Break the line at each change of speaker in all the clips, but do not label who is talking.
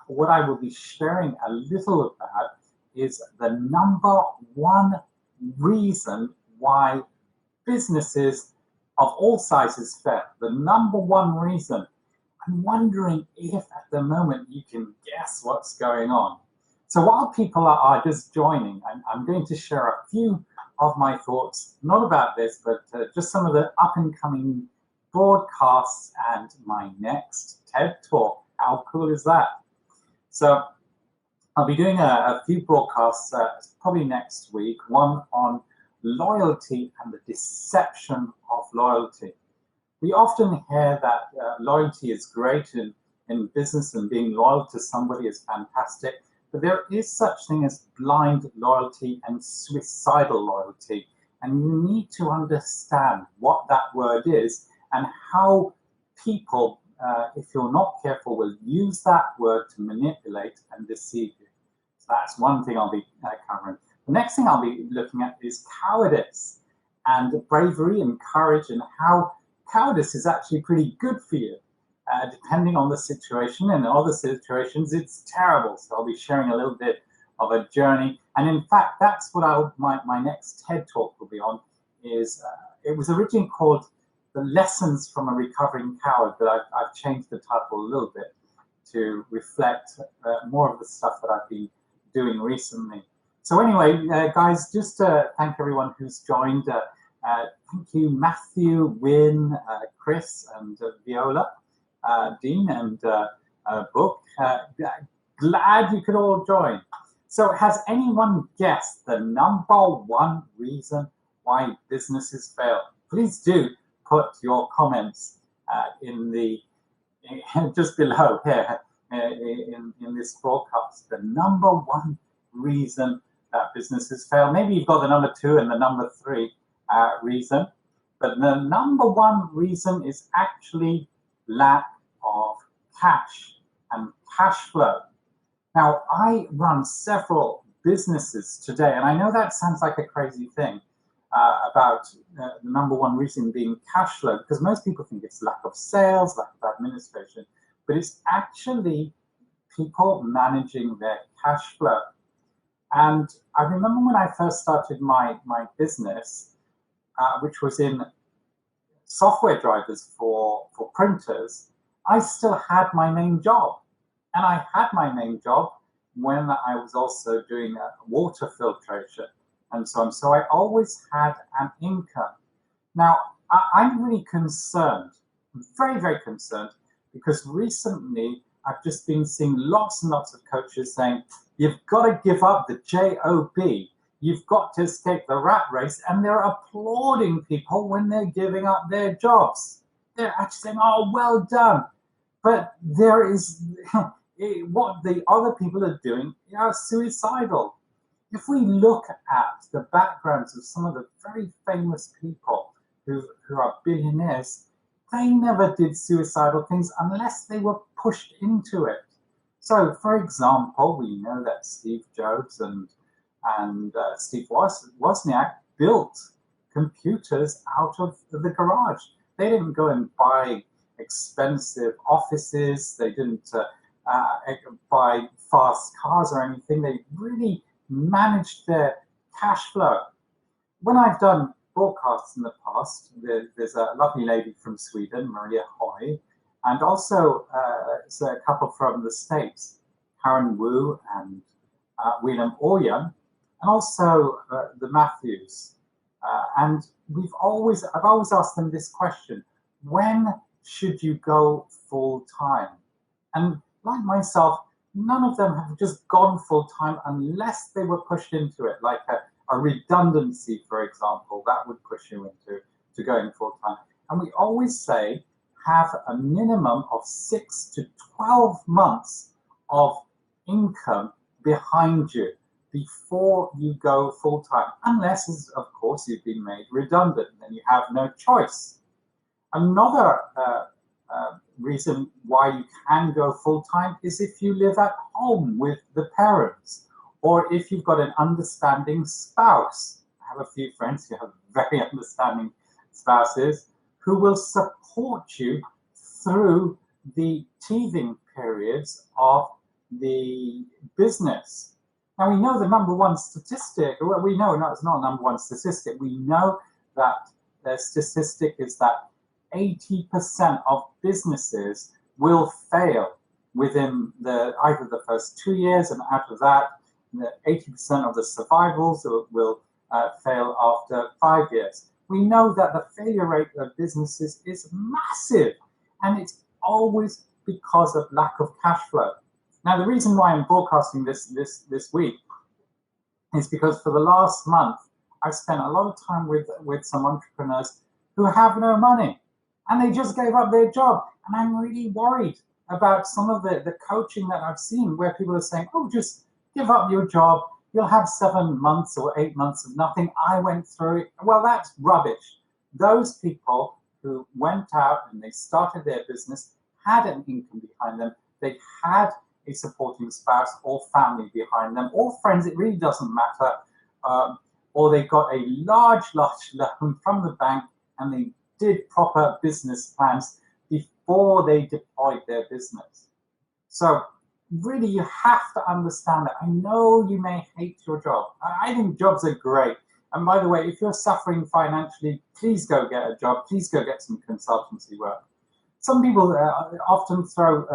what I will be sharing a little about is the number one reason why businesses of all sizes fail. The number one reason. I'm wondering if at the moment you can guess what's going on. So while people are just joining, I'm going to share a few of my thoughts, not about this, but just some of the up and coming broadcasts and my next TED Talk. How cool is that? So I'll be doing a few broadcasts probably next week, one on loyalty and the deception of loyalty. We often hear that loyalty is great in business and being loyal to somebody is fantastic, but there is such thing as blind loyalty and suicidal loyalty. And you need to understand what that word is and how people, if you're not careful, will use that word to manipulate and deceive you. So that's one thing I'll be covering. The next thing I'll be looking at is cowardice and bravery and courage, and how cowardice is actually pretty good for you, depending on the situation. In other situations, it's terrible. So I'll be sharing a little bit of a journey. And in fact, that's what my next TED Talk will be on. It was originally called The Lessons from a Recovering Coward, but I've changed the title a little bit to reflect more of the stuff that I've been doing recently. So anyway, guys, just thank everyone who's joined. Thank you, Matthew, Wynne, Chris, and Viola, Dean, and Book. Glad you could all join. So has anyone guessed the number one reason why businesses fail? Please do put your comments just below here in this broadcast. The number one reason that businesses fail. Maybe you've got the number two and the number three reason, but the number one reason is actually lack of cash and cash flow. Now, I run several businesses today, and I know that sounds like a crazy thing about the number one reason being cash flow, because most people think it's lack of sales, lack of administration, but it's actually people managing their cash flow. And I remember when I first started my business, which was in software drivers for printers, I still had my main job. And I had my main job when I was also doing water filtration and so on. So I always had an income. Now, I'm really concerned, very, very concerned, because recently I've just been seeing lots and lots of coaches saying, you've got to give up the job. You've got to escape the rat race. And they're applauding people when they're giving up their jobs. They're actually saying, oh, well done. But there is what the other people are doing are suicidal. If we look at the backgrounds of some of the very famous people who are billionaires, they never did suicidal things unless they were pushed into it. So, for example, we know that Steve Jobs and Steve Wozniak built computers out of the garage. They didn't go and buy expensive offices. They didn't buy fast cars or anything. They really managed their cash flow. When I've done broadcasts in the past, there's a lovely lady from Sweden, Maria Hoy, and also a couple from the States, Karen Wu and William Oyen, and also the Matthews. And I've always asked them this question: when should you go full time? And like myself, none of them have just gone full time unless they were pushed into it, like a redundancy, for example, that would push you into going full time. And we always say, have a minimum of 6 to 12 months of income behind you before you go full time, unless, of course, you've been made redundant, then you have no choice. Another reason why you can go full time is if you live at home with the parents, or if you've got an understanding spouse. I have a few friends who have very understanding spouses who will support you through the teething periods of the business. Now we know the number one statistic, well, we know it's not a number one statistic, we know that the statistic is that 80% of businesses will fail within either the first 2 years, and out of that, 80% of the survivals will fail after 5 years. We know that the failure rate of businesses is massive, and it's always because of lack of cash flow. Now, the reason why I'm broadcasting this week is because for the last month, I've spent a lot of time with some entrepreneurs who have no money, and they just gave up their job. And I'm really worried about some of the coaching that I've seen where people are saying, oh, just give up your job. You'll have 7 months or 8 months of nothing. I went through it. Well, that's rubbish. Those people who went out and they started their business had an income behind them. They had a supporting spouse or family behind them, or friends, it really doesn't matter. Or they got a large loan from the bank, and they did proper business plans before they deployed their business. So really, you have to understand that. I know you may hate your job. I think jobs are great. And by the way, if you're suffering financially, please go get a job. Please go get some consultancy work. Some people often throw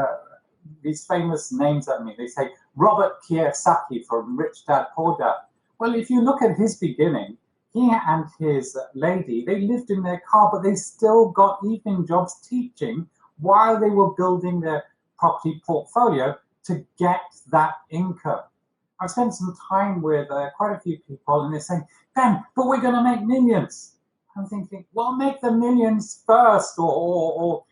these famous names at me. They say, Robert Kiyosaki from Rich Dad, Poor Dad. Well, if you look at his beginning, he and his lady, they lived in their car, but they still got evening jobs teaching while they were building their property portfolio to get that income. I've spent some time with quite a few people, and they're saying, Ben, but we're going to make millions. I'm thinking, well, make the millions first, or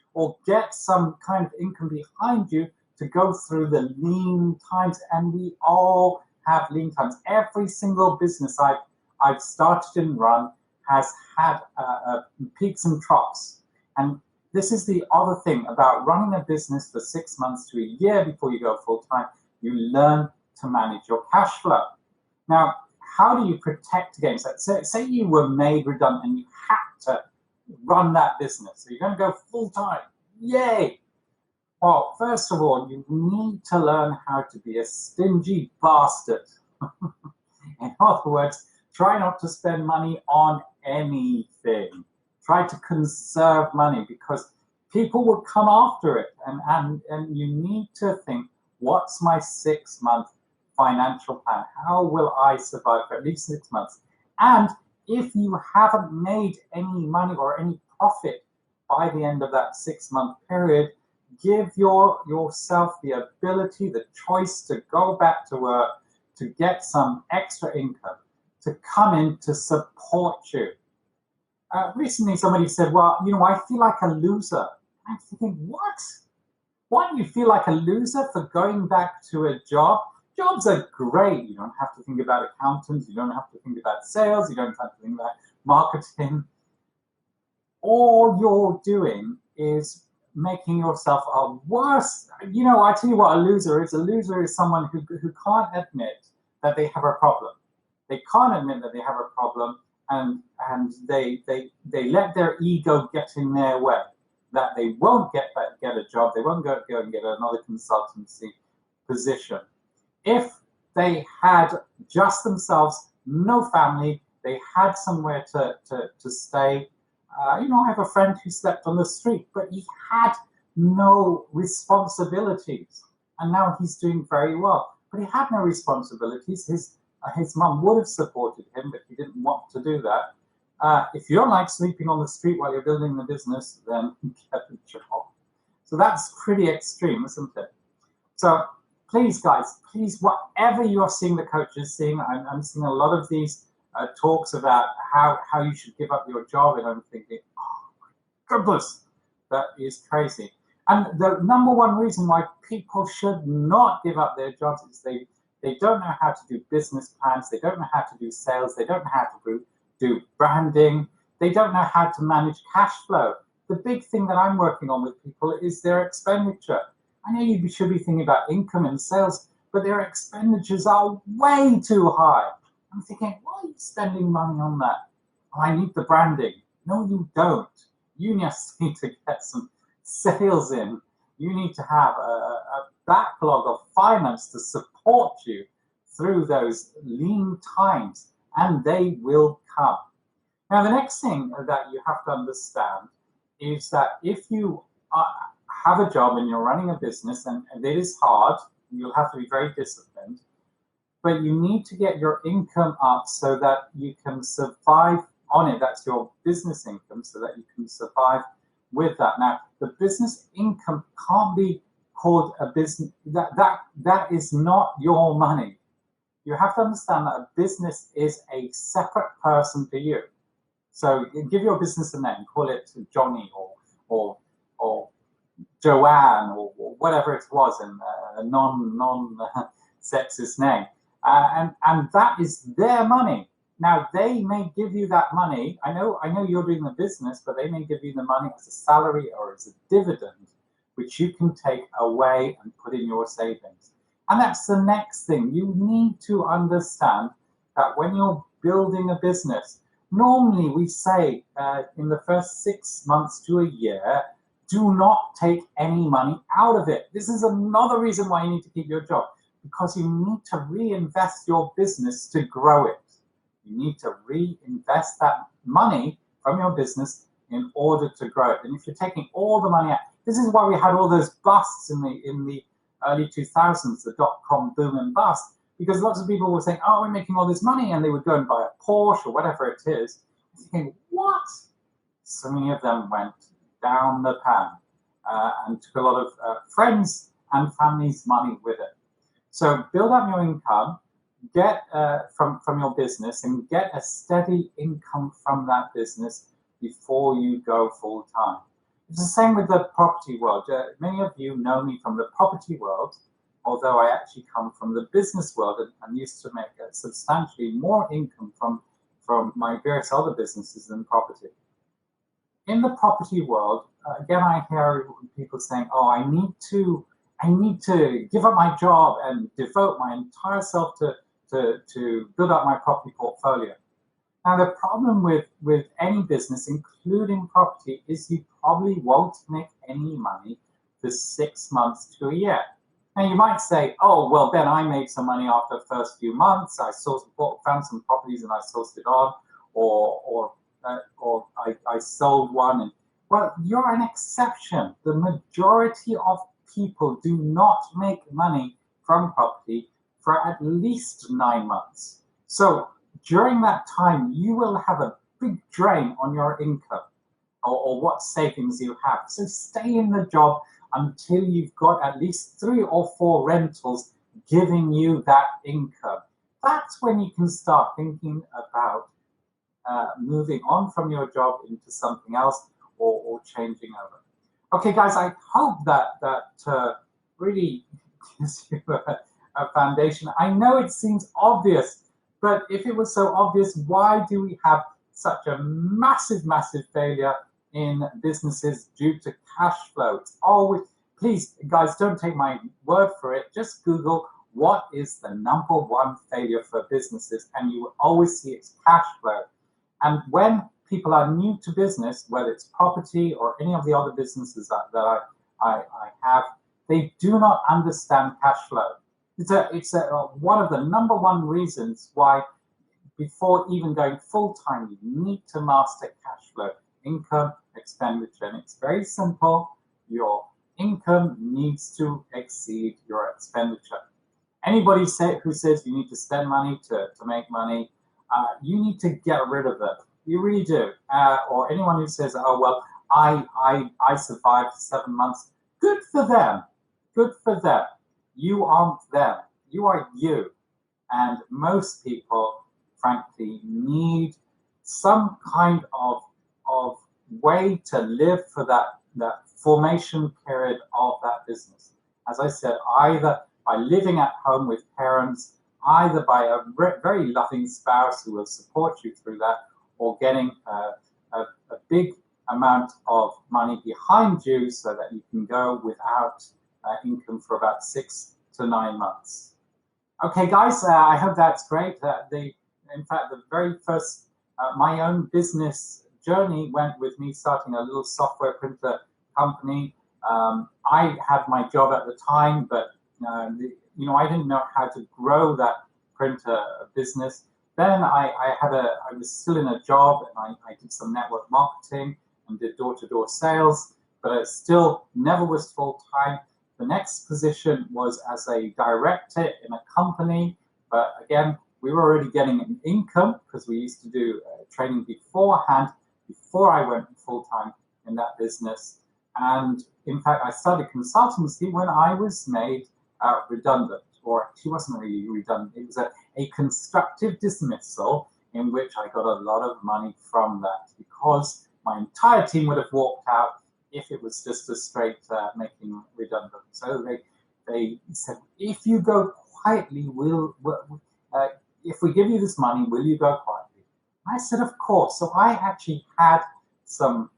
get some kind of income behind you to go through the lean times. And we all have lean times. Every single business I've started and run has had peaks and troughs. And this is the other thing about running a business for 6 months to a year before you go full time. You learn to manage your cash flow. Now, how do you protect against that? Say you were made redundant and you had to run that business. So you're going to go full time. Yay! Well, first of all, you need to learn how to be a stingy bastard. In other words, try not to spend money on anything. Try to conserve money, because people will come after it. And you need to think, what's my 6 month financial plan? How will I survive for at least 6 months? And if you haven't made any money or any profit by the end of that 6 month period, give yourself the ability, the choice to go back to work, to get some extra income, to come in to support you. Recently, somebody said, well, I feel like a loser. I'm thinking, what? Why do you feel like a loser for going back to a job? Jobs are great. You don't have to think about accountants. You don't have to think about sales. You don't have to think about marketing. All you're doing is making yourself a worse. I tell you what a loser is. A loser is someone who can't admit that they have a problem. They can't admit that they have a problem, and they let their ego get in their way, that they won't get a job, they won't go and get another consultancy position. If they had just themselves, no family, they had somewhere to stay. I have a friend who slept on the street, but he had no responsibilities, and now he's doing very well. But he had no responsibilities. His mum would have supported him, but he didn't want to do that. If you don't like sleeping on the street while you're building the business, then get a job. So that's pretty extreme, isn't it? So please, guys, whatever you're seeing the coaches seeing, I'm seeing a lot of these talks about how you should give up your job, and I'm thinking, oh my goodness, that is crazy. And the number one reason why people should not give up their jobs is they don't know how to do business plans, they don't know how to do sales, they don't know how to do branding, they don't know how to manage cash flow. The big thing that I'm working on with people is their expenditure. I know you should be thinking about income and sales, but their expenditures are way too high. I'm thinking, why are you spending money on that? Oh, I need the branding. No, you don't. You just need to get some sales in. You need to have a backlog of finance to support you through those lean times, and they will come. Now, the next thing that you have to understand is that if you have a job and you're running a business, and it is hard, you'll have to be very disciplined, but you need to get your income up so that you can survive on it. That's your business income, so that you can survive with that. Now, the business income can't be called a business. That is not your money. You have to understand that a business is a separate person to you. So give your business a name, call it Johnny or Joanne or whatever it was in a non-sexist name, and that is their money. Now they may give you that money. I know you're doing the business, but they may give you the money as a salary or as a dividend, which you can take away and put in your savings. And that's the next thing. You need to understand that when you're building a business, normally we say in the first 6 months to a year, do not take any money out of it. This is another reason why you need to keep your job, because you need to reinvest your business to grow it. You need to reinvest that money from your business in order to grow it. And if you're taking all the money out, this is why we had all those busts in the early 2000s, the dot-com boom and bust, because lots of people were saying, oh, we're making all this money, and they would go and buy a Porsche or whatever it is. Thinking, what? So many of them went down the pan and took a lot of friends and family's money with it. So build up your income, get from your business, and get a steady income from that business before you go full time. It's the same with the property world. Many of you know me from the property world, although I actually come from the business world and used to make substantially more income from my various other businesses than property. In the property world, again, I hear people saying, oh, I need to give up my job and devote my entire self to build up my property portfolio. Now, the problem with any business, including property, is you probably won't make any money for 6 months to a year. Now, you might say, oh, well, Ben, I made some money after the first few months. I found some properties and I sourced it on, or I sold one. And well, you're an exception. The majority of people do not make money from property for at least 9 months. So during that time, you will have a big drain on your income or what savings you have. So stay in the job until you've got at least 3 or 4 rentals giving you that income. That's when you can start thinking about moving on from your job into something else or changing over. Okay, guys, I hope that really gives you a foundation. I know it seems obvious, but if it was so obvious, why do we have such a massive failure in businesses due to cash flow? It's always, please, guys, don't take my word for it. Just Google what is the #1 failure for businesses, and you will always see it's cash flow. And when people are new to business, whether it's property or any of the other businesses that I have, they do not understand cash flow. It's one of the #1 reasons why, before even going full-time, you need to master cash flow, income, expenditure. And it's very simple. Your income needs to exceed your expenditure. Anybody who says you need to spend money to make money, you need to get rid of it. You really do. Or anyone who says, oh, well, I survived 7 months. Good for them. Good for them. You aren't them. You are you. And most people, frankly, need some kind of way to live for that formation period of that business. As I said, either by living at home with parents, either by a very loving spouse who will support you through that, or getting a big amount of money behind you so that you can go without income for about 6 to 9 months. Okay, guys, I hope that's great. In fact, the very first, my own business journey went with me starting a little software printer company. I had my job at the time, but I didn't know how to grow that printer business. Then I was still in a job, and I did some network marketing and did door-to-door sales, but it still never was full-time. The next position was as a director in a company, but again, we were already getting an income because we used to do training beforehand, before I went full-time in that business. And in fact, I started consultancy when I was made redundant, or she wasn't really redundant. It was a constructive dismissal in which I got a lot of money from that, because my entire team would have walked out if it was just a straight making redundant. So they said, if you go quietly, if we give you this money, will you go quietly? I said, of course. So I actually had some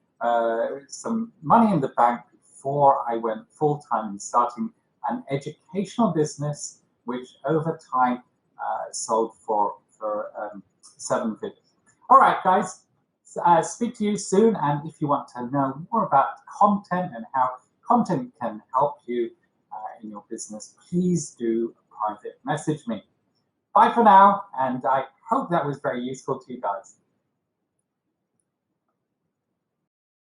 money in the bank before I went full-time in starting an educational business, which over time sold for 7 figures. All right, guys, speak to you soon. And if you want to know more about content and how content can help you in your business, please do private message me. Bye for now, and I hope that was very useful to you guys.